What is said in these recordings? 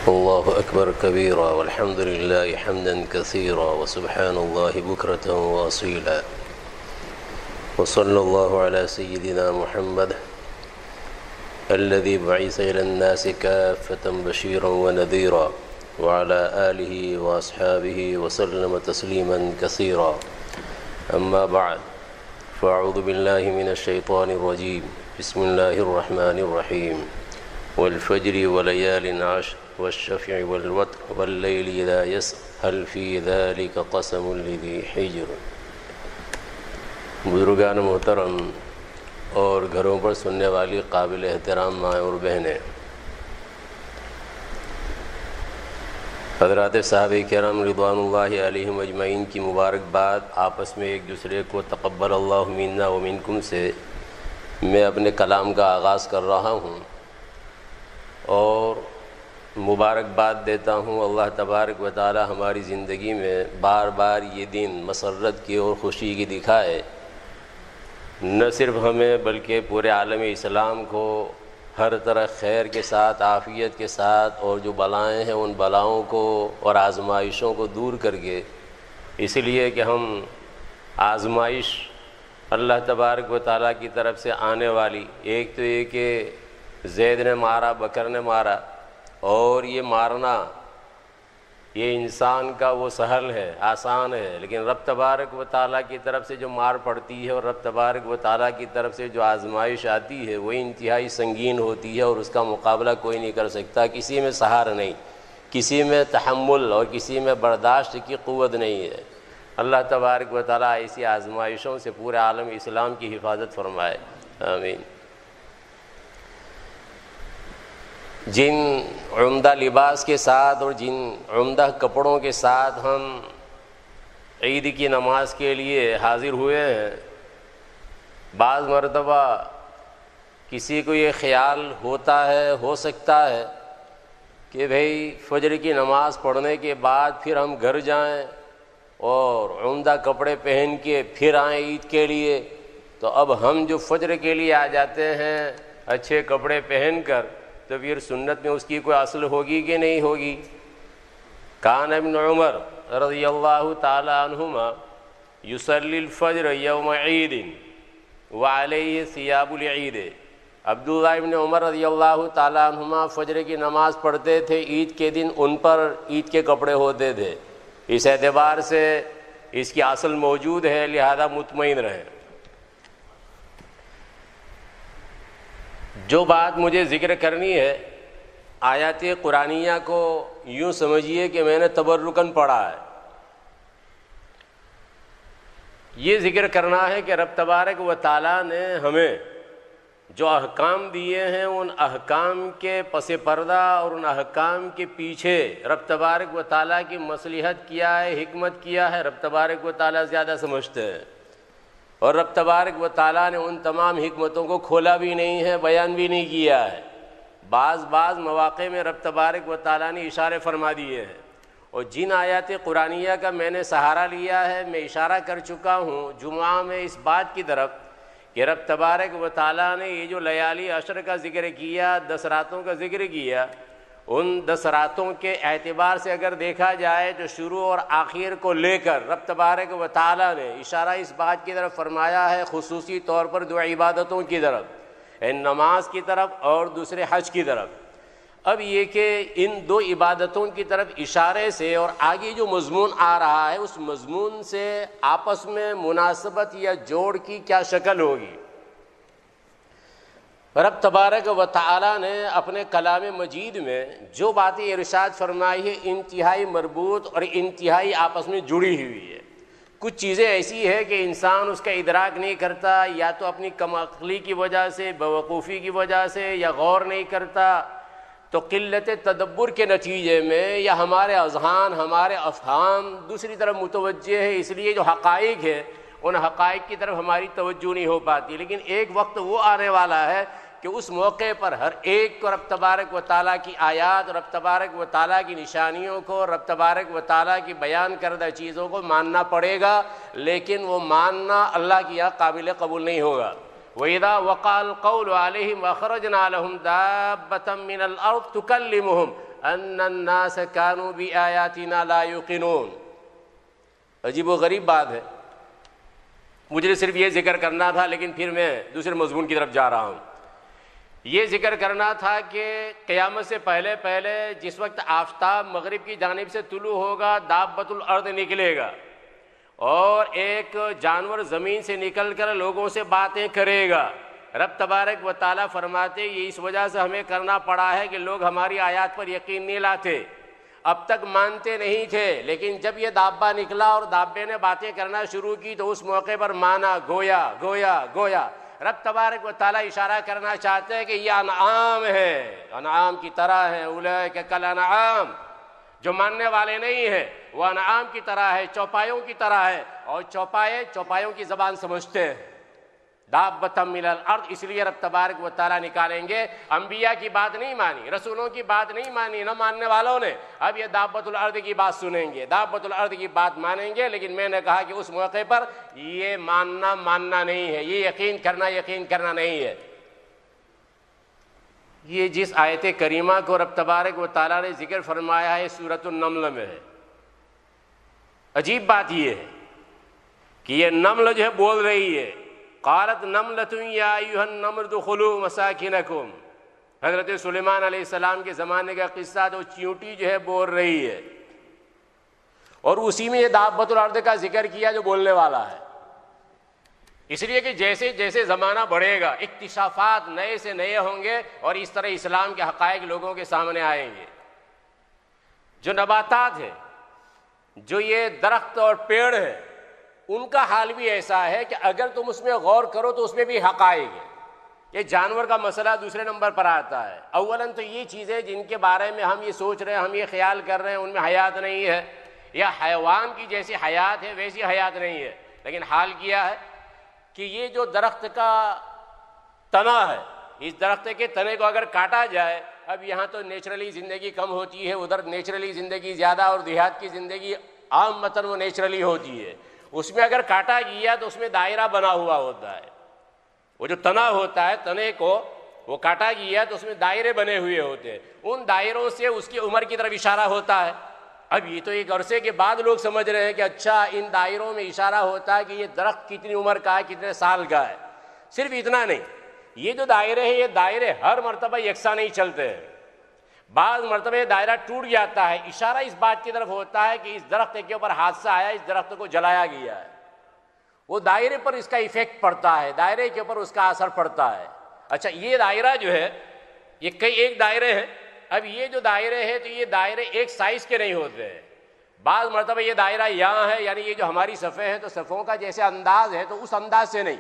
الله أكبر كبيرا والحمد لله حمدا كثيرا وسبحان الله بكرة وأصيلا وصلى الله على سيدنا محمد الذي بعث إلى الناس كافة بشيرا ونذيرا وعلى آله وأصحابه وسلم تسليما كثيرا أما بعد فأعوذ بالله من الشيطان الرجيم بسم الله الرحمن الرحيم والفجر وليال عشر والشفع والوتر والليل إذا يسر هل في ذلك قسم لذي حجر۔ بزرگان محترم اور گھروں پر سننے والی قابل احترام مائیں اور بہنیں، حضرات صحابہ کرام رضوان اللہ علیہم اجمعین کی مبارکباد آپس میں ایک دوسرے کو تقبل اللہ منا و منکم سے میں اپنے کلام کا آغاز کر رہا ہوں اور مبارکباد دیتا ہوں۔ اللہ تبارک و تعالی ہماری زندگی میں بار بار یہ دن مسرت کی اور خوشی کی دکھائے، نہ صرف ہمیں بلکہ پورے عالم اسلام کو ہر طرح خیر کے ساتھ، عافیت کے ساتھ، اور جو بلائیں ہیں ان بلاؤں کو اور آزمائشوں کو دور کر کے، اس لیے کہ ہم آزمائش اللہ تبارک و تعالیٰ کی طرف سے آنے والی، ایک تو یہ کہ زید نے مارا، بکر نے مارا، اور یہ مارنا یہ انسان کا وہ سہل ہے، آسان ہے، لیکن رب تبارک و تعالیٰ کی طرف سے جو مار پڑتی ہے اور رب تبارک و تعالیٰ کی طرف سے جو آزمائش آتی ہے وہ انتہائی سنگین ہوتی ہے، اور اس کا مقابلہ کوئی نہیں کر سکتا۔ کسی میں سہار نہیں، کسی میں تحمل اور کسی میں برداشت کی قوت نہیں ہے۔ اللہ تبارک و تعالیٰ ایسی آزمائشوں سے پورے عالم اسلام کی حفاظت فرمائے، آمین۔ جن عمدہ لباس کے ساتھ اور جن عمدہ کپڑوں کے ساتھ ہم عید کی نماز کے لیے حاضر ہوئے ہیں، بعض مرتبہ کسی کو یہ خیال ہوتا ہے، ہو سکتا ہے کہ بھئی فجر کی نماز پڑھنے کے بعد پھر ہم گھر جائیں اور عمدہ کپڑے پہن کے پھر آئیں عید کے لیے، تو اب ہم جو فجر کے لیے آ جاتے ہیں اچھے کپڑے پہن کر، تو پھر سنت میں اس کی کوئی اصل ہوگی کہ نہیں ہوگی؟ کان ابن عمر رضی اللہ تعالی عنہما یصلی الفجر یوم عید وعلیہ ثیاب العید۔ عبداللہ ابن عمر رضی اللہ تعالی عنہما فجر کی نماز پڑھتے تھے، عید کے دن ان پر عید کے کپڑے ہوتے تھے۔ اس اعتبار سے اس کی اصل موجود ہے، لہذا مطمئن رہیں۔ جو بات مجھے ذکر کرنی ہے، آیات قرآنیہ کو یوں سمجھیے کہ میں نے تبرکاً پڑھا ہے۔ یہ ذکر کرنا ہے کہ رب تبارک و تعالیٰ نے ہمیں جو احکام دیے ہیں ان احکام کے پس پردہ اور ان احکام کے پیچھے رب تبارک و تعالیٰ کی مصلحت کیا ہے، حکمت کیا ہے، رب تبارک و تعالیٰ زیادہ سمجھتے ہیں، اور رب تبارک و تعالیٰ نے ان تمام حکمتوں کو کھولا بھی نہیں ہے، بیان بھی نہیں کیا ہے۔ بعض مواقع میں رب تبارک و تعالیٰ نے اشارے فرما دیے ہیں، اور جن آیات قرآنیہ کا میں نے سہارا لیا ہے، میں اشارہ کر چکا ہوں جمعہ میں اس بات کی طرف کہ رب تبارک و تعالیٰ نے یہ جو لیالی عشر کا ذکر کیا، 10 راتوں کا ذکر کیا، ان 10 راتوں کے اعتبار سے اگر دیکھا جائے تو شروع اور آخر کو لے کر رب تبارک و تعالیٰ نے اشارہ اس بات کی طرف فرمایا ہے، خصوصی طور پر 2 عبادتوں کی طرف، نماز کی طرف اور دوسرے حج کی طرف۔ اب یہ کہ ان 2 عبادتوں کی طرف اشارے سے اور آگے جو مضمون آ رہا ہے اس مضمون سے آپس میں مناسبت یا جوڑ کی کیا شکل ہوگی؟ رب تبارک و تعالیٰ نے اپنے کلام مجید میں جو باتیں ارشاد فرمائی ہے انتہائی مربوط اور انتہائی آپس میں جڑی ہوئی ہے۔ کچھ چیزیں ایسی ہے کہ انسان اس کا ادراک نہیں کرتا، یا تو اپنی کم عقلی کی وجہ سے، بیوقوفی کی وجہ سے، یا غور نہیں کرتا، تو قلت تدبر کے نتیجے میں، یا ہمارے اذہان، ہمارے افہام دوسری طرف متوجہ ہے، اس لیے جو حقائق ہے ان حقائق کی طرف ہماری توجہ نہیں ہو پاتی۔ لیکن ایک وقت وہ آنے والا ہے کہ اس موقع پر ہر ایک کو رب تبارک و تعالیٰ کی آیات، رب تبارک و تعالیٰ کی نشانیوں کو، رب تبارک و تعالیٰ کی بیان کردہ چیزوں کو ماننا پڑے گا، لیکن وہ ماننا اللہ کی یہاں قابل قبول نہیں ہوگا۔ وَإِذَا وَقَعَ الْقَوْلُ عَلَيْهِمْ وَأَخْرَجْنَا لَهُمْ دَابَّةً مِّنَ الْأَرْضِ تُكَلِّمُهُمْ ان الناس كانوا بآیاتنا لا یوقنون۔ عجیب و غریب بات ہے، مجھے صرف یہ ذکر کرنا تھا، لیکن پھر میں دوسرے مضمون کی طرف جا رہا ہوں۔ یہ ذکر کرنا تھا کہ قیامت سے پہلے پہلے جس وقت آفتاب مغرب کی جانب سے طلوع ہوگا، دابۃ الارض نکلے گا اور ایک جانور زمین سے نکل کر لوگوں سے باتیں کرے گا۔ رب تبارک و تعالیٰ فرماتے یہ اس وجہ سے ہمیں کرنا پڑا ہے کہ لوگ ہماری آیات پر یقین نہیں لاتے، اب تک مانتے نہیں تھے، لیکن جب یہ دابہ نکلا اور دابے نے باتیں کرنا شروع کی تو اس موقع پر مانا، گویا گویا گویا۔ رب تبارک و تعالیٰ اشارہ کرنا چاہتے ہیں کہ یہ انعام ہے، انعام کی طرح ہے، اولئک کالانعام، جو ماننے والے نہیں ہیں وہ انعام کی طرح ہے، چوپایوں کی طرح ہے، اور چوپایوں کی زبان سمجھتے ہیں۔ دابۃ من الارض، اس لیے رب تبارک و تعالیٰ نکالیں گے۔ انبیاء کی بات نہیں مانی، رسولوں کی بات نہیں مانی، نہ ماننے والوں نے، اب یہ دابۃ الارض کی بات سنیں گے، دابۃ الارض کی بات مانیں گے۔ لیکن میں نے کہا کہ اس موقع پر یہ ماننا نہیں ہے، یہ یقین کرنا نہیں ہے۔ یہ جس آیت کریمہ کو رب تبارک و تعالیٰ نے ذکر فرمایا ہے سورۃ النمل میں ہے، عجیب بات یہ ہے کہ یہ نمل جو ہے بول رہی ہے، قالت نملۃ یا ایھا النمل ادخلوا مساکنکم۔ حضرت سلیمان علیہ السلام کے زمانے کا قصہ، تو چیونٹی جو ہے بول رہی ہے، اور اسی میں یہ دابۃ الارض کا ذکر کیا جو بولنے والا ہے۔ اس لیے کہ جیسے جیسے زمانہ بڑھے گا اکتشافات نئے سے نئے ہوں گے، اور اس طرح اسلام کے حقائق لوگوں کے سامنے آئیں گے۔ جو نباتات ہیں، جو یہ درخت اور پیڑ ہیں، ان کا حال بھی ایسا ہے کہ اگر تم اس میں غور کرو تو اس میں بھی حقائق ہے۔ یہ جانور کا مسئلہ دوسرے نمبر پر آتا ہے۔ اولاً تو یہ چیزیں جن کے بارے میں ہم یہ سوچ رہے ہیں، ہم یہ خیال کر رہے ہیں ان میں حیات نہیں ہے، یا حیوان کی جیسی حیات ہے ویسی حیات نہیں ہے۔ لیکن حال کیا ہے کہ یہ جو درخت کا تنا ہے، اس درخت کے تنے کو اگر کاٹا جائے، اب یہاں تو نیچرلی زندگی کم ہوتی ہے، ادھر نیچرلی زندگی زیادہ، اور دیہات کی زندگی عام متن وہ نیچرلی ہوتی ہے۔ اس میں اگر کاٹا گیا تو اس میں دائرہ بنا ہوا ہوتا ہے، وہ جو تنا ہوتا ہے، تنے کو وہ کاٹا گیا تو اس میں دائرے بنے ہوئے ہوتے ہیں، ان دائروں سے اس کی عمر کی طرف اشارہ ہوتا ہے۔ اب یہ تو ایک عرصے کے بعد لوگ سمجھ رہے ہیں کہ اچھا ان دائروں میں اشارہ ہوتا ہے کہ یہ درخت کتنی عمر کا ہے، کتنے سال کا ہے۔ صرف اتنا نہیں، یہ جو دائرے ہیں، یہ دائرے ہر مرتبہ یکساں نہیں چلتے ہیں، بعض مرتبہ یہ دائرہ ٹوٹ جاتا ہے۔ اشارہ اس بات کی طرف ہوتا ہے کہ اس درخت کے اوپر حادثہ آیا، اس درخت کو جلایا گیا ہے، وہ دائرے پر اس کا ایفیکٹ پڑتا ہے، دائرے کے اوپر اس کا اثر پڑتا ہے۔ اچھا، یہ دائرہ جو ہے، یہ کئی ایک دائرے ہیں۔ اب یہ جو دائرے ہیں تو یہ دائرے ایک سائز کے نہیں ہوتے ہیں، بعض مرتبہ یہ دائرہ یہاں ہے، یعنی یہ جو ہماری صفحے ہیں تو صفوں کا جیسے انداز ہے تو اس انداز سے نہیں،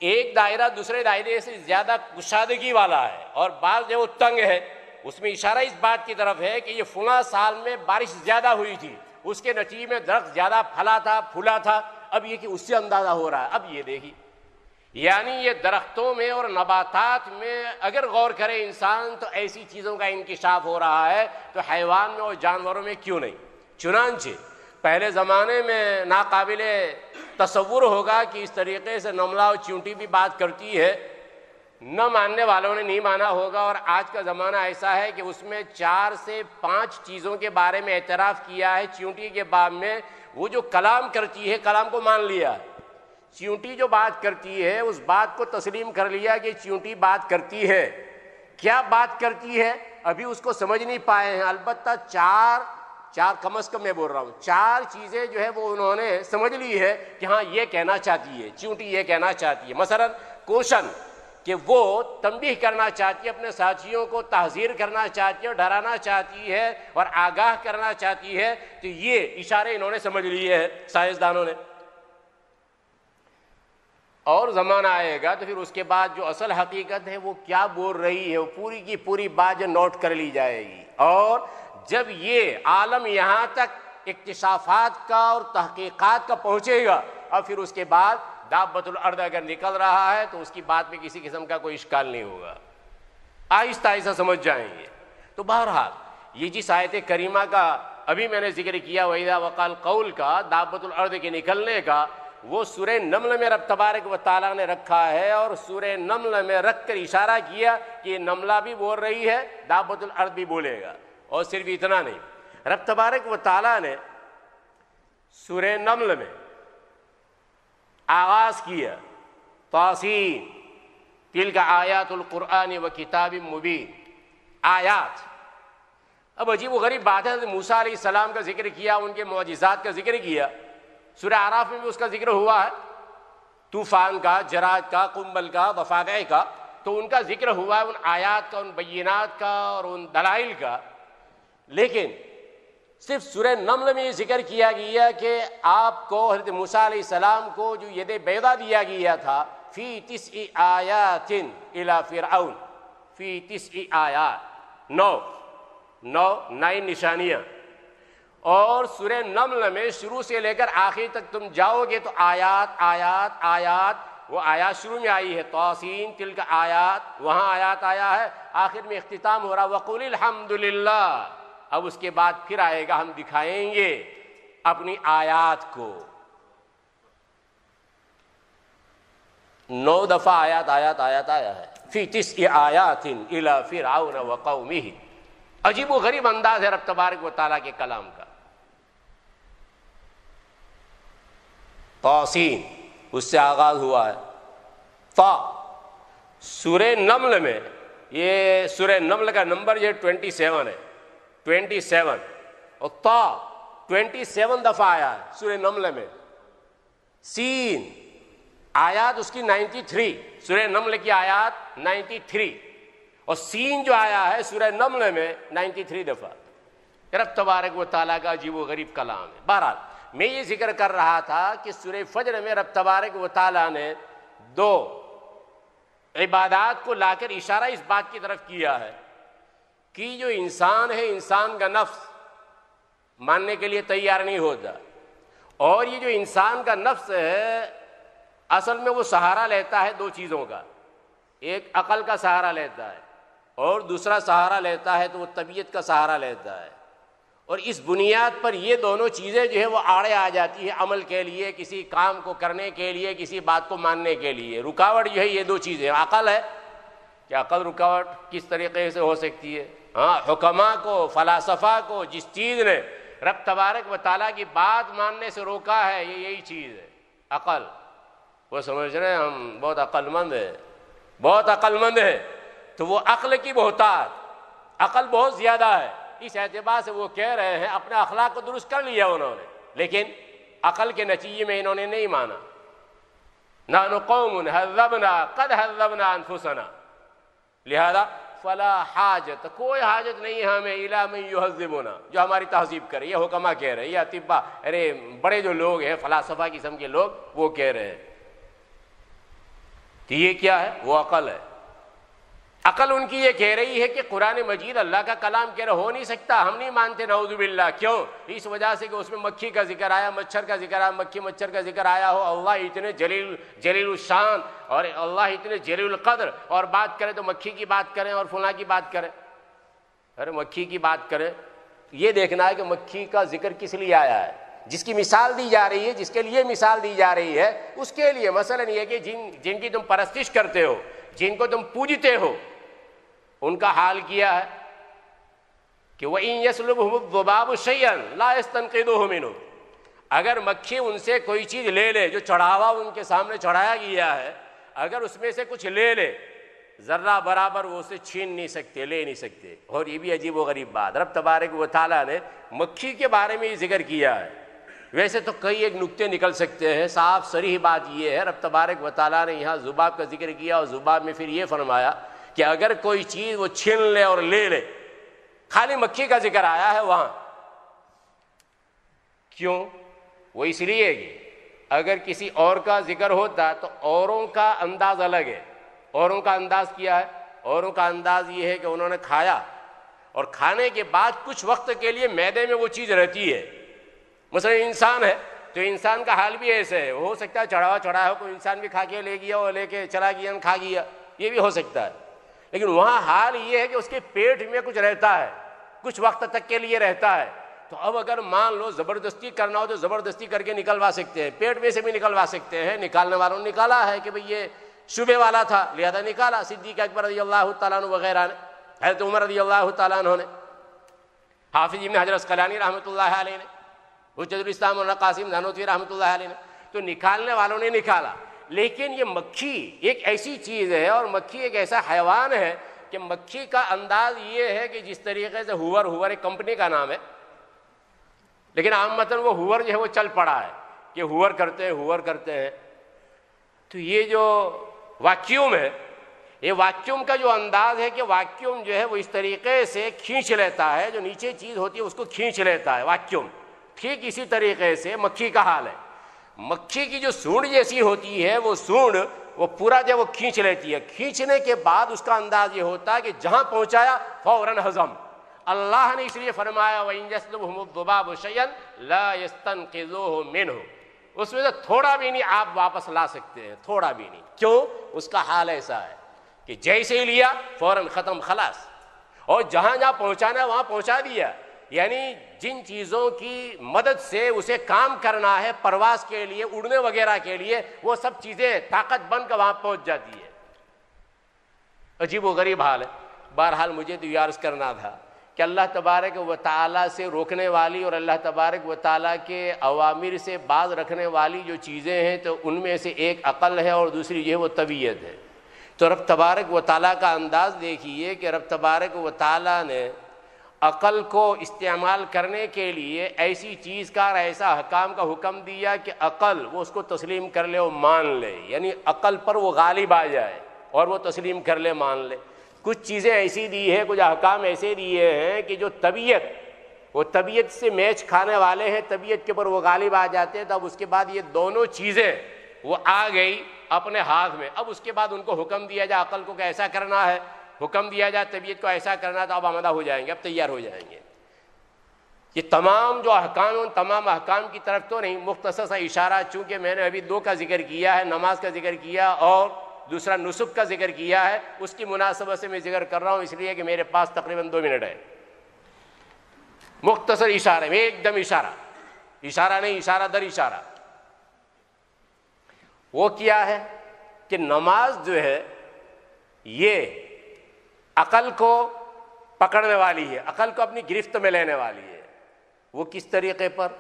ایک دائرہ دوسرے دائرے سے زیادہ کشادگی والا ہے، اور بعض جو وہ تنگ ہے، اس میں اشارہ اس بات کی طرف ہے کہ یہ فلاں سال میں بارش زیادہ ہوئی تھی، اس کے نتیجے میں درخت زیادہ پھلا تھا، پھولا تھا۔ اب یہ کہ اس سے اندازہ ہو رہا ہے۔ اب یہ دیکھیے، یعنی یہ درختوں میں اور نباتات میں اگر غور کرے انسان تو ایسی چیزوں کا انکشاف ہو رہا ہے، تو حیوان میں اور جانوروں میں کیوں نہیں؟ چنانچہ پہلے زمانے میں ناقابل تصور ہوگا کہ اس طریقے سے نملہ اور چیونٹی بھی بات کرتی ہے، نہ ماننے والوں نے نہیں مانا ہوگا۔ اور آج کا زمانہ ایسا ہے کہ اس میں 4 سے 5 چیزوں کے بارے میں اعتراف کیا ہے۔ چیونٹی کے باب میں وہ جو کلام کرتی ہے، کلام کو مان لیا، چیونٹی جو بات کرتی ہے اس بات کو تسلیم کر لیا کہ چیونٹی بات کرتی ہے۔ کیا بات کرتی ہے ابھی اس کو سمجھ نہیں پائے ہیں، البتہ چار کم از کم میں بول رہا ہوں، 4 چیزیں جو ہے وہ انہوں نے سمجھ لی ہے کہ ہاں یہ کہنا چاہتی ہے، چیونٹی یہ کہنا چاہتی ہے۔ مثلا کوشن، کہ وہ تنبیہ کرنا چاہتی ہے، اپنے ساتھیوں کو تحذیر کرنا چاہتی ہے، ڈرانا چاہتی ہے اور آگاہ کرنا چاہتی ہے، تو یہ اشارے انہوں نے سمجھ لیے ہیں سائنسدانوں نے۔ اور زمانہ آئے گا تو پھر اس کے بعد جو اصل حقیقت ہے وہ کیا بول رہی ہے، وہ پوری کی پوری بات جو نوٹ کر لی جائے گی۔ اور جب یہ عالم یہاں تک اکتشافات کا اور تحقیقات کا پہنچے گا، اور پھر اس کے بعد دابۃ الارض اگر نکل رہا ہے تو اس کی بات میں کسی قسم کا کوئی اشکال نہیں ہوگا، آہستہ آہستہ سمجھ جائیں گے۔ تو بہرحال یہ جس آیت کریمہ کا ابھی میں نے ذکر کیا، وَإِذَا وَقَالَ قول کا، دابۃ الارض کے نکلنے کا، وہ سورہ نمل میں رب تبارک و تعالیٰ نے رکھا ہے، اور سورہ نمل میں رکھ کر اشارہ کیا کہ یہ نملہ بھی بول رہی ہے، دابۃ الارض بھی بولے گا۔ اور صرف اتنا نہیں، رب تبارک و تعالیٰ نے سورہ نمل میں آغاز کیا طاسین تلک آیات القرآن و کتاب مبین، آیات۔ اب عجیب و غریب بات ہے، موسیٰ علیہ السلام کا ذکر کیا، ان کے معجزات کا ذکر کیا، سورہ اعراف میں بھی اس کا ذکر ہوا ہے، طوفان کا، جراد کا، قنبل کا، ضفادع کا، تو ان کا ذکر ہوا ہے، ان آیات کا، ان بینات کا اور ان دلائل کا۔ لیکن صرف سورہ نمل میں یہ ذکر کیا گیا کہ آپ کو حضرت موسیٰ علیہ السلام کو جو ید بیضا دیا گیا تھا، فی 9 آیات الی فرعون، فی 9 آیات، 9 نشانیاں، اور سورہ نمل میں شروع سے لے کر آخر تک تم جاؤ گے تو آیات آیات آیات، وہ آیات شروع میں آئی ہے طاسین تلک آیات، وہاں آیات آیا ہے، آخر میں اختتام ہو رہا وقل الحمدللہ۔ اب اس کے بعد پھر آئے گا ہم دکھائیں گے اپنی آیات کو، 9 دفعہ آیات آیات آیات آیا ہے، فی 9 آیات الی فرعون وقومہ۔ عجیب و غریب انداز ہے رب تبارک و تعالیٰ کے کلام کا۔ طاسین اس سے آغاز ہوا ہے، تا سورہ نمل میں، یہ سورہ نمل کا نمبر یہ 27 ہے، 27، اور تا 27 دفعہ آیا ہے سورہ نمل میں۔ سین آیات اس کی 93، سورہ نمل کی آیات 93، اور سین جو آیا ہے سورہ نمل میں 93 دفعہ۔ رب تبارک و تعالیٰ کا عجیب و غریب کلام ہے۔ بہرحال میں یہ ذکر کر رہا تھا کہ سورہ فجر میں رب تبارک و تعالیٰ نے 2 عبادات کو لا کر اشارہ اس بات کی طرف کیا ہے کہ جو انسان ہے، انسان کا نفس ماننے کے لیے تیار نہیں ہوتا، اور یہ جو انسان کا نفس ہے اصل میں وہ سہارا لیتا ہے 2 چیزوں کا، ایک عقل کا سہارا لیتا ہے اور دوسرا سہارا لیتا ہے تو وہ طبیعت کا سہارا لیتا ہے، اور اس بنیاد پر یہ دونوں چیزیں جو ہے وہ آڑے آ جاتی ہے عمل کے لیے، کسی کام کو کرنے کے لیے، کسی بات کو ماننے کے لیے۔ رکاوٹ جو ہے یہ 2 چیزیں، عقل ہے کہ عقل رکاوٹ کس طریقے سے ہو سکتی ہے؟ ہاں، حکماء کو، فلاسفہ کو جس چیز نے رب تبارک و تعالیٰ کی بات ماننے سے روکا ہے یہ یہی چیز ہے، عقل۔ وہ سمجھ رہے ہیں ہم بہت عقل مند ہے، بہت عقل مند ہے، تو وہ عقل کی بہتات، عقل بہت زیادہ ہے، اس اعتبار سے وہ کہہ رہے ہیں اپنے اخلاق کو درست کر لیا انہوں نے، لیکن عقل کے نتیجے میں انہوں نے نہیں مانا۔ نحن قوم حذبنا قد حذبنا انفسنا، لہذا فلا حاجت، کوئی حاجت نہیں ہے ہمیں الی من یہذبنا، جو ہماری تہذیب کرے۔ یہ حکما کہہ رہے ہیں، یہ اطباء، ارے بڑے جو لوگ ہیں فلاسفہ قسم کے لوگ، وہ کہہ رہے ہیں کہ یہ کیا ہے؟ وہ عقل ہے۔ عقل ان کی یہ کہہ رہی ہے کہ قرآن مجید اللہ کا کلام کہہ رہا ہو نہیں سکتا، ہم نہیں مانتے، نعوذ باللہ۔ کیوں؟ اس وجہ سے کہ اس میں مکھی کا ذکر آیا، مچھر کا ذکر آیا، مکھی مچھر کا ذکر آیا ہو، اللہ اتنے جلیل الشان اور اللہ اتنے جلیل القدر، اور بات کریں تو مکھی کی بات کریں اور فلاں کی بات کریں۔ ارے مکھی کی بات کریں، یہ دیکھنا ہے کہ مکھی کا ذکر کس لیے آیا ہے، جس کی مثال دی جا رہی ہے، جس کے لیے مثال دی جا رہی ہے، اس کے لیے مثلا یہ کہ جن کی تم پرستش کرتے ہو، جن کو تم پوجتے ہو، ان کا حال کیا ہے کہ وَإِن يَسْلُبْهُمُ الذُّبَابُ شَيْئًا لَا يَسْتَنْقِذُهُ مِنْهُ، اگر مکھی ان سے کوئی چیز لے لے، جو چڑھاوا ان کے سامنے چڑھایا گیا ہے، اگر اس میں سے کچھ لے لے، ذرہ برابر وہ اسے چھین نہیں سکتے، لے نہیں سکتے۔ اور یہ بھی عجیب و غریب بات، رب تبارک و تعالیٰ نے مکھی کے بارے میں یہ ذکر کیا ہے۔ ویسے تو کئی ایک نکتے نکل سکتے ہیں، صاف صریح بات یہ ہے، رب تبارک و تعالیٰ نے یہاں ذباب کا ذکر کیا، اور ذباب میں پھر یہ فرمایا کہ اگر کوئی چیز وہ چھین لے اور لے لے، خالی مکھی کا ذکر آیا ہے وہاں۔ کیوں؟ وہ اس لیے کہ اگر کسی اور کا ذکر ہوتا تو اوروں کا انداز الگ ہے۔ اوروں کا انداز کیا ہے؟ اوروں کا انداز یہ ہے کہ انہوں نے کھایا، اور کھانے کے بعد کچھ وقت کے لیے معدے میں وہ چیز رہتی ہے۔ مثلا انسان ہے تو انسان کا حال بھی ایسے ہے، ہو سکتا ہے چڑھایا ہو، کوئی انسان بھی کھا کے لے گیا اور لے کے چلا گیا، کھا گیا، یہ بھی ہو سکتا ہے، لیکن وہاں حال یہ ہے کہ اس کے پیٹ میں کچھ رہتا ہے، کچھ وقت تک کے لیے رہتا ہے۔ تو اب اگر مان لو زبردستی کرنا ہو تو زبردستی کر کے نکلوا سکتے ہیں، پیٹ میں سے بھی نکلوا سکتے ہیں، نکالنے والوں نے نکالا ہے کہ بھئی یہ شبے والا تھا لہذا نکالا، صدیق اکبر رضی اللہ تعالیٰ عنہ وغیرہ نے، حضرت عمر رضی اللہ تعالیٰ عنہ نے۔ حافظ ابن حجر اسقلانی رحمۃ اللہ علیہ نے، حجت الاسلام مولانا قاسم نانوتوی رحمۃ اللہ علیہ نے، تو نکالنے والوں نے نکالا. لیکن یہ مکھی ایک ایسی چیز ہے اور مکھی ایک ایسا حیوان ہے کہ مکھی کا انداز یہ ہے کہ جس طریقے سے ہوور ایک کمپنی کا نام ہے، لیکن عامتاً وہ ہوور جو ہے وہ چل پڑا ہے کہ ہوور کرتے ہیں. تو یہ جو واکیوم ہے، یہ واکیوم کا جو انداز ہے کہ واکیوم جو ہے وہ اس طریقے سے کھینچ لیتا ہے، جو نیچے چیز ہوتی ہے اس کو کھینچ لیتا ہے واکیوم. ٹھیک اسی طریقے سے مکھی کا حال ہے. مکھی کی جو سونڈ جیسی ہوتی ہے وہ سونڈ وہ پورا جو وہ کھینچ لیتی ہے. کھینچنے کے بعد اس کا انداز یہ ہوتا ہے کہ جہاں پہنچایا فوراً ہضم. اللہ نے اس لیے فرمایا وَإِن يَسْلُبْهُمُ الذُّبَابُ شَيْئًا لَا يَسْتَنقِذُوهُ مِنْهُ، اس میں سے تھوڑا بھی نہیں آپ واپس لا سکتے ہیں، تھوڑا بھی نہیں. کیوں؟ اس کا حال ایسا ہے کہ جیسے ہی لیا فوراً ختم، خلاص. اور جہاں جہاں پہنچانا ہے وہاں پہنچا دیا. یعنی جن چیزوں کی مدد سے اسے کام کرنا ہے پرواز کے لیے، اڑنے وغیرہ کے لیے، وہ سب چیزیں طاقت بن کر وہاں پہنچ جاتی ہے. عجیب و غریب حال ہے. بہرحال مجھے تو یہ عرض کرنا تھا کہ اللہ تبارک و تعالیٰ سے روکنے والی اور اللہ تبارک و تعالیٰ کے اوامر سے باز رکھنے والی جو چیزیں ہیں تو ان میں سے ایک عقل ہے اور دوسری جو ہے وہ طبیعت ہے. تو رب تبارک و تعالیٰ کا انداز دیکھیے کہ رب تبارک و تعالیٰ نے عقل کو استعمال کرنے کے لیے ایسی چیز کا اور ایسا احکام کا حکم دیا کہ عقل وہ اس کو تسلیم کر لے اور مان لے، یعنی عقل پر وہ غالب آ جائے اور وہ تسلیم کر لے، مان لے. کچھ چیزیں ایسی دی ہے، کچھ احکام ایسے دیے ہیں کہ جو طبیعت سے میچ کھانے والے ہیں، طبیعت کے اوپر وہ غالب آ جاتے ہیں. تب اس کے بعد یہ دونوں چیزیں وہ آ گئی اپنے ہاتھ میں. اب اس کے بعد ان کو حکم دیا جائے عقل کو کہ ایسا کرنا ہے، حکم دیا جائے طبیعت کو ایسا کرنا ہے، تو اب آمادہ ہو جائیں گے، اب تیار ہو جائیں گے. یہ تمام جو احکام ان تمام احکام کی طرف تو نہیں، مختصر سا اشارہ، چونکہ میں نے ابھی 2 کا ذکر کیا ہے، نماز کا ذکر کیا اور دوسرا نسک کا ذکر کیا ہے، اس کی مناسبت سے میں ذکر کر رہا ہوں، اس لیے کہ میرے پاس تقریباً 2 منٹ ہے. مختصر اشارہ میں ایک دم اشارہ نہیں، اشارہ در اشارہ. وہ کیا ہے کہ نماز جو ہے یہ عقل کو پکڑنے والی ہے، عقل کو اپنی گرفت میں لینے والی ہے. وہ کس طریقے پر؟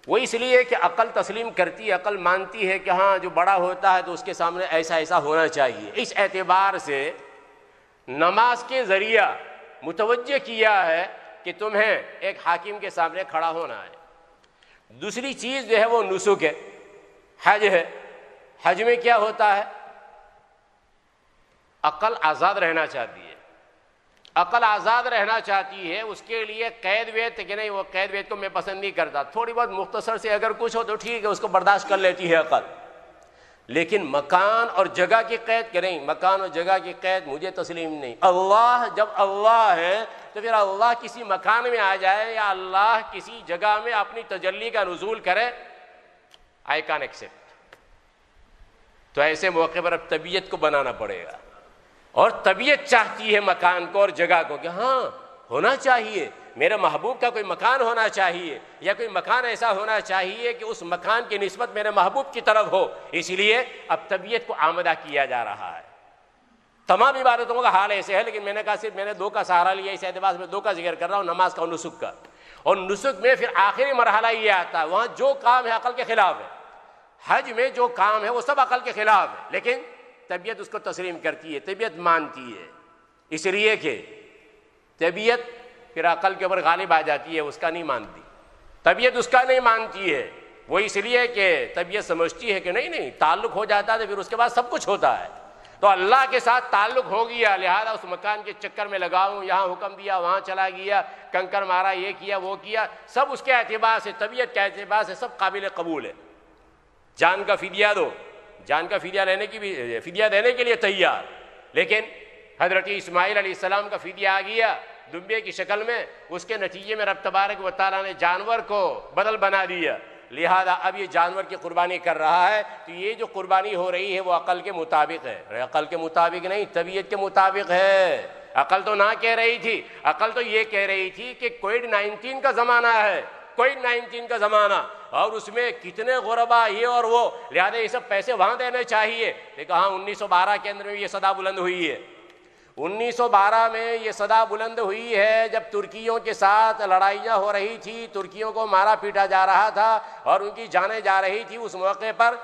وہ اس لیے کہ عقل تسلیم کرتی ہے، عقل مانتی ہے کہ ہاں جو بڑا ہوتا ہے تو اس کے سامنے ایسا ہونا چاہیے. اس اعتبار سے نماز کے ذریعہ متوجہ کیا ہے کہ تمہیں ایک حاکم کے سامنے کھڑا ہونا ہے. دوسری چیز جو ہے وہ نسک ہے، حج ہے. حج میں کیا ہوتا ہے؟ عقل آزاد رہنا چاہتی ہے، عقل آزاد رہنا چاہتی ہے. اس کے لیے قید وید کہ نہیں، وہ قید وید کو میں پسند نہیں کرتا، تھوڑی بہت مختصر سے اگر کچھ ہو تو ٹھیک ہے، اس کو برداشت کر لیتی ہے عقل. لیکن مکان اور جگہ کی قید کہ نہیں، مکان اور جگہ کی قید مجھے تسلیم نہیں. اللہ جب اللہ ہے تو پھر اللہ کسی مکان میں آ جائے یا اللہ کسی جگہ میں اپنی تجلی کا نزول کرے، آئی کین ایکسیپٹ. تو ایسے موقع پر اب طبیعت کو بنانا پڑے گا، اور طبیعت چاہتی ہے مکان کو اور جگہ کو کہ ہاں ہونا چاہیے، میرے محبوب کا کوئی مکان ہونا چاہیے، یا کوئی مکان ایسا ہونا چاہیے کہ اس مکان کی نسبت میرے محبوب کی طرف ہو. اس لیے اب طبیعت کو آمادہ کیا جا رہا ہے. تمام عبادتوں کا حال ایسے ہے، لیکن میں نے کہا صرف میں نے 2 کا سہارا لیا، اس اعتبار سے میں 2 کا ذکر کر رہا ہوں، نماز کا اور نسک کا. اور نسک میں پھر آخری مرحلہ یہ آتا ہے، وہاں جو کام ہے عقل کے خلاف ہے. حج میں جو کام ہے وہ سب عقل کے خلاف ہے، لیکن طبیعت اس کو تسلیم کرتی ہے، طبیعت مانتی ہے. اس لیے کہ طبیعت پھر عقل کے اوپر غالب آ جاتی ہے، اس کا نہیں مانتی. طبیعت اس کا نہیں مانتی ہے، وہ اس لیے کہ طبیعت سمجھتی ہے کہ نہیں تعلق ہو جاتا ہے تو پھر اس کے بعد سب کچھ ہوتا ہے. تو اللہ کے ساتھ تعلق ہو گیا، لہذا اس مکان کے چکر میں لگاؤں، یہاں حکم دیا وہاں چلا گیا، کنکر مارا، یہ کیا وہ کیا، سب اس کے اعتبار سے، طبیعت کے اعتبار سے سب قابل قبول ہے. جان کا فدیہ دو، جان کا فدیہ دینے کے لیے تیار. لیکن حضرت اسماعیل علیہ السلام کا فدیہ آ گیا دمبے کی شکل میں، اس کے نتیجے میں رب تبارک و تعالیٰ نے جانور کو بدل بنا دیا. لہذا اب یہ جانور کی قربانی کر رہا ہے، تو یہ جو قربانی ہو رہی ہے وہ عقل کے مطابق ہے. عقل کے مطابق نہیں، طبیعت کے مطابق ہے. عقل تو نہ کہہ رہی تھی، عقل تو یہ کہہ رہی تھی کہ کووڈ-19 کا زمانہ ہے، کووڈ-19 کا زمانہ، اور اس میں کتنے غربا یہ اور وہ، لہذا یہ سب پیسے وہاں دینے چاہیے. لیکن ہاں 1912 کے اندر میں یہ صدا بلند ہوئی ہے. 1912 میں یہ صدا بلند ہوئی ہے جب ترکیوں کے ساتھ لڑائیاں ہو رہی تھی، ترکیوں کو مارا پیٹا جا رہا تھا اور ان کی جانیں جا رہی تھی۔ اس موقع پر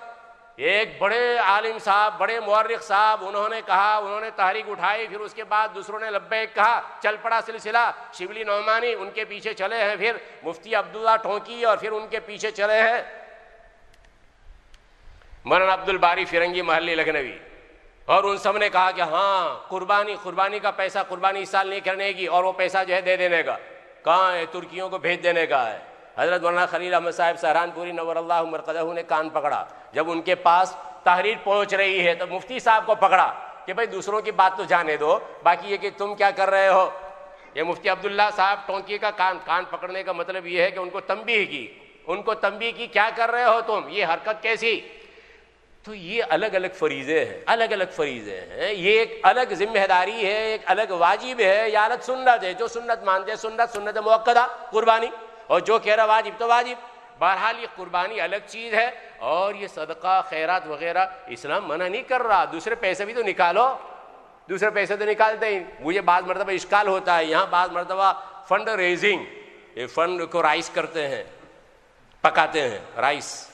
ایک بڑے عالم صاحب، بڑے مورخ صاحب، انہوں نے کہا، انہوں نے تحریک اٹھائی، پھر اس کے بعد دوسروں نے لبیک کہا، چل پڑا سلسلہ۔ شبلی نعمانی ان کے پیچھے چلے ہیں، پھر مفتی عبداللہ ٹھونکی، اور پھر ان کے پیچھے چلے ہیں مولانا عبد الباری فرنگی محلی لکھنوی، اور ان سب نے کہا کہ ہاں قربانی کا پیسہ قربانی اس سال نہیں کرنے کی، اور وہ پیسہ جو ہے دے دینے کا، کہاں ہے؟ ترکیوں کو بھیج دینے کا ہے۔ حضرت مولانا خلیل احمد صاحب سہرانپوری نور اللہ مرقدہ نے کان پکڑا، جب ان کے پاس تحریر پہنچ رہی ہے تو مفتی صاحب کو پکڑا کہ بھائی دوسروں کی بات تو جانے دو، باقی یہ کہ تم کیا کر رہے ہو۔ یہ مفتی عبداللہ صاحب ٹونکی کا کان پکڑنے کا مطلب یہ ہے کہ ان کو تنبیہ کی، کیا کر رہے ہو تم، یہ حرکت کیسی؟ تو یہ الگ الگ فریضے ہیں، یہ ایک الگ ذمہ داری ہے، ایک الگ واجب ہے، یہ الگ سنت ہے۔ جو سنت مانتے سنت مؤکدہ قربانی، اور جو کہہ رہا واجب تو واجب۔ بہرحال یہ قربانی الگ چیز ہے، اور یہ صدقہ خیرات وغیرہ اسلام منع نہیں کر رہا۔ دوسرے پیسے بھی تو نکالو، دوسرے پیسے تو نکالتے ہی۔ مجھے بعض مرتبہ اشکال ہوتا ہے یہاں، بعض مرتبہ فنڈ ریزنگ، یہ فنڈ کو رائس کرتے ہیں، پکاتے ہیں رائس۔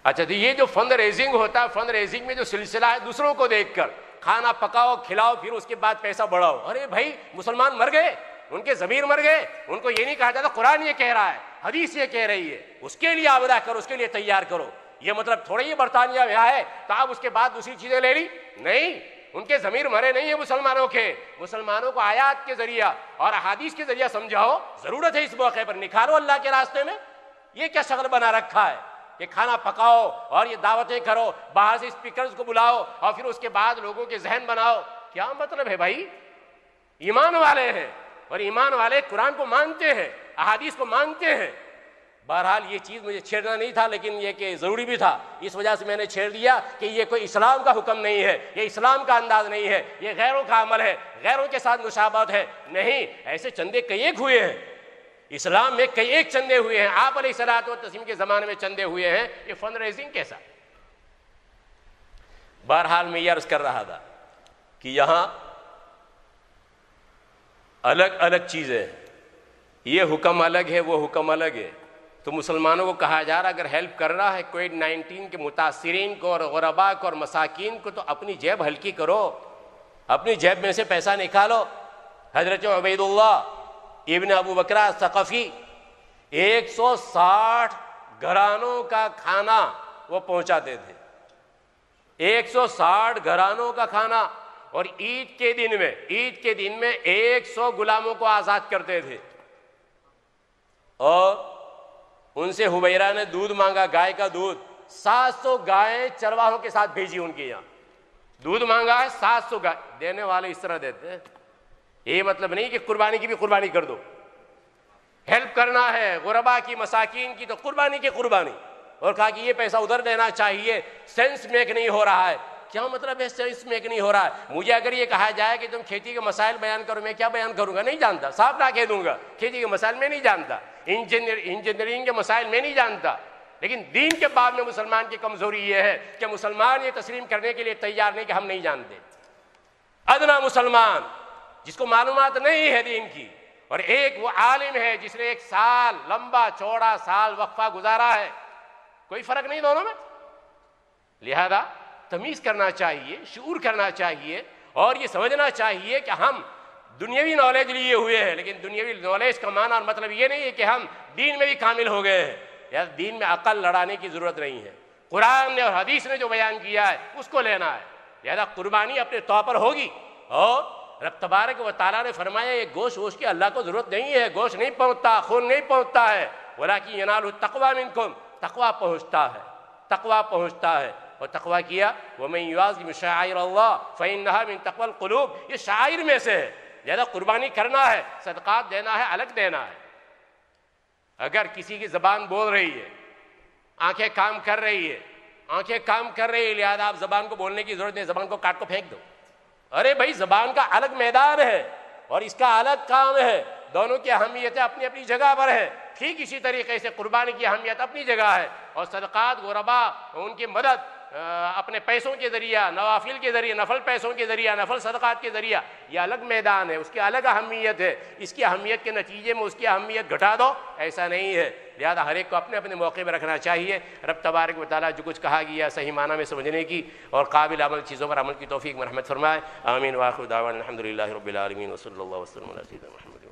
اچھا تو یہ جو فنڈ ریزنگ ہوتا ہے، فنڈ ریزنگ میں جو سلسلہ ہے دوسروں کو دیکھ کر کھانا پکاؤ کھلاؤ، پھر اس کے بعد پیسہ بڑھاؤ۔ ارے بھائی مسلمان مر گئے، ان کے ضمیر مر گئے، ان کو یہ نہیں کہا جاتا قرآن یہ کہہ رہا ہے، حدیث یہ کہہ رہی ہے، اس کے لیے آبدہ کرو، اس کے لیے تیار کرو۔ یہ مطلب تھوڑا ہی برطانیہ میں آئے تو آپ اس کے بعد دوسری چیزیں لے لی، نہیں، ان کے ضمیر مرے نہیں ہیں مسلمانوں کے۔ مسلمانوں کو آیات کے ذریعہ اور احادیث کے ذریعہ سمجھاؤ، ضرورت ہے اس موقع پر نکھارو اللہ کے راستے میں۔ یہ کیا شغل بنا رکھا ہے کہ کھانا پکاؤ اور یہ دعوتیں کرو، باہر سے اسپیکرز کو بلاؤ اور پھر اس کے بعد لوگوں کے ذہن بناؤ؟ کیا مطلب ہے بھائی؟ ایمان والے ہیں، اور ایمان والے قرآن کو مانتے ہیں، احادیث کو مانتے ہیں۔ بہرحال یہ چیز مجھے چھیڑنا نہیں تھا، لیکن یہ کہ ضروری بھی تھا، اس وجہ سے میں نے چھیڑ دیا کہ یہ کوئی اسلام کا حکم نہیں ہے، یہ اسلام کا انداز نہیں ہے، یہ غیروں کا عمل ہے، غیروں کے ساتھ مشابہت ہے۔ نہیں، ایسے چندے کئی ایک ہوئے ہیں، اسلام میں کئی ایک چندے ہوئے ہیں، آپ علیہ الصلوۃ والتسلیم کے زمانے میں چندے ہوئے ہیں، یہ فنڈ ریزنگ کیسا؟ بہرحال میں یہ عرض کر رہا تھا کہ یہاں الگ الگ چیزیں ہیں، یہ حکم الگ ہے، وہ حکم الگ ہے۔ تو مسلمانوں کو کہا جا رہا اگر ہیلپ کرنا ہے کووڈ-19 کے متاثرین کو اور غرباء کو اور مساکین کو تو اپنی جیب ہلکی کرو، اپنی جیب میں سے پیسہ نکالو۔ حضرت عبید اللہ ابن ابو بکرہ ثقفی 160 گھرانوں کا کھانا وہ پہنچاتے تھے، 160 گھرانوں کا کھانا، اور عید کے دن میں 100 غلاموں کو آزاد کرتے تھے۔ اور ان سے حبیرہ نے دودھ مانگا، گائے کا دودھ، 700 گائیں چرواہوں کے ساتھ بھیجی ان کے یہاں، دودھ مانگا ہے 700 گائے، دینے والے اس طرح دیتے ہیں۔ یہ مطلب نہیں کہ قربانی کی بھی قربانی کر دو، ہیلپ کرنا ہے غربا کی مساکین کی تو قربانی کی قربانی، اور کہا کہ یہ پیسہ ادھر دینا چاہیے، سینس میک نہیں ہو رہا ہے۔ کیا مطلب ہے سینس میک نہیں ہو رہا ہے؟ مجھے اگر یہ کہا جائے کہ تم کھیتی کے مسائل بیان کرو، میں کیا بیان کروں گا؟ نہیں جانتا، صاف نہ کہہ دوں گا، کھیتی کے مسائل میں نہیں جانتا، انجینئرنگ کے مسائل میں نہیں جانتا۔ لیکن دین کے باب میں مسلمان کی کمزوری یہ ہے کہ مسلمان یہ تسلیم کرنے کے لیے تیار نہیں کہ ہم نہیں جانتے۔ ادنا مسلمان جس کو معلومات نہیں ہے دین کی، اور ایک وہ عالم ہے جس نے 1 سال لمبا چوڑا سال وقفہ گزارا ہے، کوئی فرق نہیں دونوں میں۔ لہذا تمیز کرنا چاہیے، شعور کرنا چاہیے، اور یہ سمجھنا چاہیے کہ ہم دنیاوی نالج لیے ہوئے ہیں، لیکن دنیاوی نالج کا معنی اور مطلب یہ نہیں ہے کہ ہم دین میں بھی کامل ہو گئے ہیں۔ یا دین میں عقل لڑانے کی ضرورت نہیں ہے، قرآن نے اور حدیث نے جو بیان کیا ہے اس کو لینا ہے۔ لہذا قربانی اپنے طور پر ہوگی، اور رب تبارک و تعالیٰ نے فرمایا یہ گوشت ووشت کی اللہ کو ضرورت نہیں ہے، گوشت نہیں پہنچتا، خون نہیں پہنچتا ہے، وَلَٰكِن يَنَالُ التَّقْوَىٰ مِنكُمْ، تقویٰ پہنچتا ہے۔ اور تقویٰ کیا وَمَن يُعَظِّمْ شَعَائِرَ اللَّهِ فَإِنَّهَا مِن تَقْوَى الْقُلُوبِ، یہ شاعر میں سے ہے۔ لہذا قربانی کرنا ہے، صدقات دینا ہے، الگ دینا ہے۔ اگر کسی کی زبان بول رہی ہے، آنکھیں کام کر رہی ہے، لہذا آپ زبان کو بولنے کی ضرورت نہیں، زبان کو کاٹ کو پھینک دو۔ ارے بھائی زبان کا الگ میدان ہے اور اس کا الگ کام ہے، دونوں کی اہمیتیں اپنی اپنی جگہ پر ہے۔ ٹھیک اسی طریقے سے قربانی کی اہمیت اپنی جگہ ہے، اور صدقات غربا ان کی مدد اپنے پیسوں کے ذریعہ، نوافل کے ذریعہ، نفل پیسوں کے ذریعہ، نفل صدقات کے ذریعہ، یہ الگ میدان ہے، اس کی الگ اہمیت ہے. اس کی اہمیت کے نتیجے میں اس کی اہمیت گھٹا دو، ایسا نہیں ہے. لہذا ہر ایک کو اپنے اپنے موقع میں رکھنا چاہیے. رب تبارک و تعالیٰ جو کچھ کہا گیا صحیح معنی میں سمجھنے کی اور قابل عمل چیزوں پر عمل کی توفیق مرحمت فرمائے. آمین. وآخر دعوانا الحمدللہ رب العالمین وصلی اللہ وسلم علی سیدنا محمد.